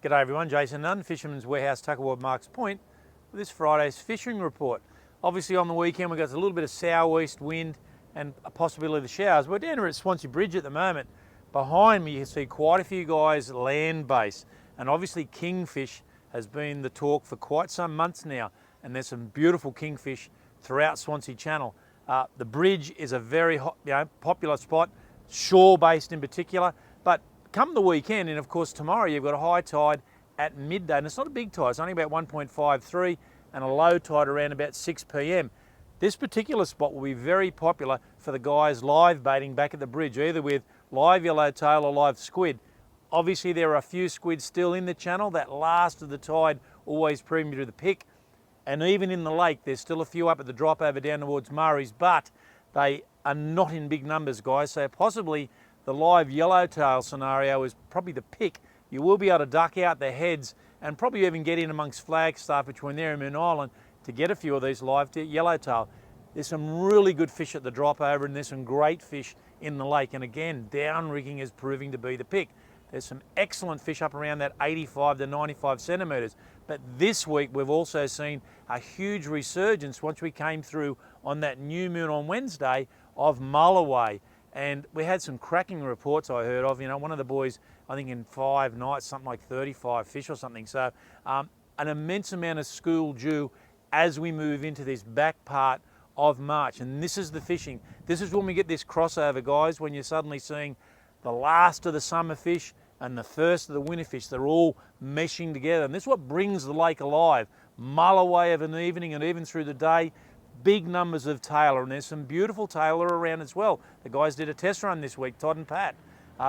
G'day everyone, Jason Nunn, Fisherman's Warehouse, Tuckerward, Marks Point, with this Friday's fishing report. Obviously on the weekend we got a little bit of southeast wind and a possibility of showers. We're down here at Swansea Bridge at the moment. Behind me you can see quite a few guys land-based, and obviously kingfish has been the talk for quite some months now, and there's some beautiful kingfish throughout Swansea Channel. The bridge is a very popular spot, shore-based in particular, but come the weekend, and of course tomorrow you've got a high tide at midday, and it's not a big tide, it's only about 1.53, and a low tide around about 6 p.m. This particular spot will be very popular for the guys live baiting back at the bridge, either with live yellowtail or live squid. Obviously there are a few squid still in the channel. That last of the tide always premium to the pick, and even in the lake there's still a few up at the drop over down towards Murray's, but they are not in big numbers, guys, so possibly the live yellowtail scenario is probably the pick. You will be able to duck out their heads and probably even get in amongst Flagstaff between there and Moon Island to get a few of these live yellowtail. There's some really good fish at the drop over, and there's some great fish in the lake, and again down rigging is proving to be the pick. There's some excellent fish up around that 85 to 95 centimetres, but this week we've also seen a huge resurgence once we came through on that new moon on Wednesday of mulloway. And we had some cracking reports I heard of. You know, one of the boys, I think in 5 nights, something like 35 fish or something. So an immense amount of school due as we move into this back part of March. And this is the fishing. This is when we get this crossover, guys, when you're suddenly seeing the last of the summer fish and the first of the winter fish. They're all meshing together. And this is what brings the lake alive. Mulloway of an evening and even through the day. Big numbers of tailor, and there's some beautiful tailor around as well. The guys did a test run this week, Todd and Pat.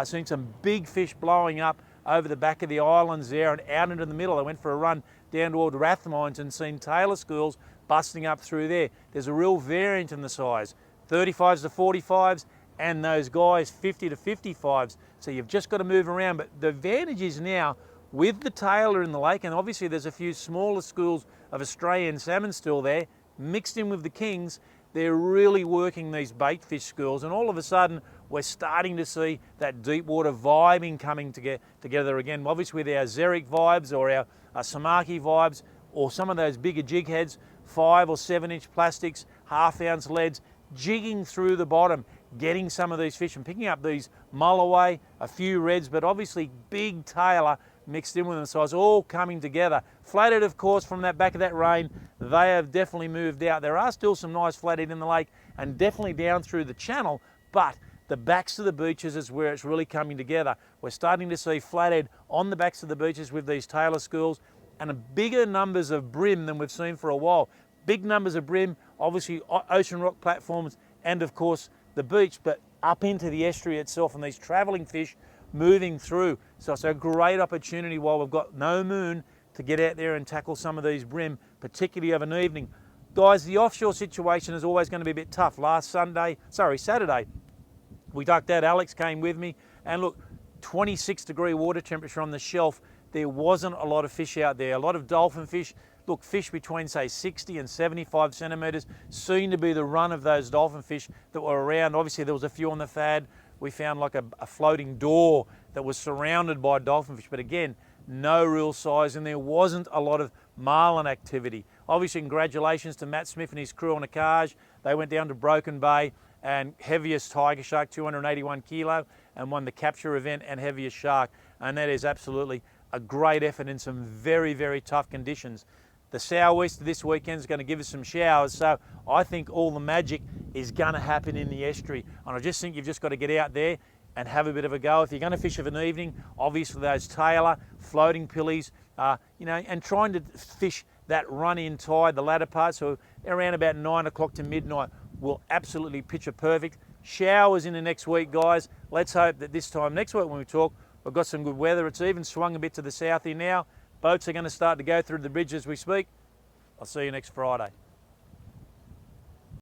Seeing some big fish blowing up over the back of the islands there and out into the middle. I went for a run down toward Rathmines and seen tailor schools busting up through there. There's a real variant in the size, 35s to 45s, and those guys 50 to 55s. So you've just got to move around. But the advantage is now with the tailor in the lake, and obviously there's a few smaller schools of Australian salmon still there, mixed in with the kings. They're really working these bait fish schools, and all of a sudden we're starting to see that deep water vibing coming together again. Obviously with our Xeric vibes or our Samaki vibes, or some of those bigger jig heads, 5 or 7 inch plastics, half-ounce leads, jigging through the bottom, getting some of these fish and picking up these mulloway, a few reds, but obviously big tailor mixed in with them, so it's all coming together. Flathead, of course, from that back of that rain, they have definitely moved out. There are still some nice flathead in the lake and definitely down through the channel, but the backs of the beaches is where it's really coming together. We're starting to see flathead on the backs of the beaches with these tailor schools, and bigger numbers of brim than we've seen for a while. Big numbers of brim, obviously ocean rock platforms, and of course the beach, but up into the estuary itself, and these travelling fish moving through. So it's a great opportunity while we've got no moon to get out there and tackle some of these brim, particularly of an evening. Guys, the offshore situation is always going to be a bit tough. Saturday, we ducked out. Alex came with me, and look, 26-degree water temperature on the shelf. There wasn't a lot of fish out there. A lot of dolphin fish. Look, fish between, say, 60 and 75 centimetres seemed to be the run of those dolphin fish that were around. Obviously, there was a few on the fad. We found like a floating door that was surrounded by dolphin fish, but again, no real size, and there wasn't a lot of marlin activity. Obviously, congratulations to Matt Smith and his crew on Akaj. They went down to Broken Bay and heaviest tiger shark, 281 kilo, and won the capture event and heaviest shark, and that is absolutely a great effort in some very, very tough conditions. The sou'east this weekend is going to give us some showers, so I think all the magic is going to happen in the estuary. And I just think you've just got to get out there and have a bit of a go. If you're going to fish of an evening, obviously those tailor, floating pillies, and trying to fish that run-in tide, the latter part, so around about 9 o'clock to midnight, will absolutely picture perfect. Showers in the next week, guys. Let's hope that this time next week when we talk, we've got some good weather. It's even swung a bit to the south here now. Boats are going to start to go through the bridge as we speak. I'll see you next Friday.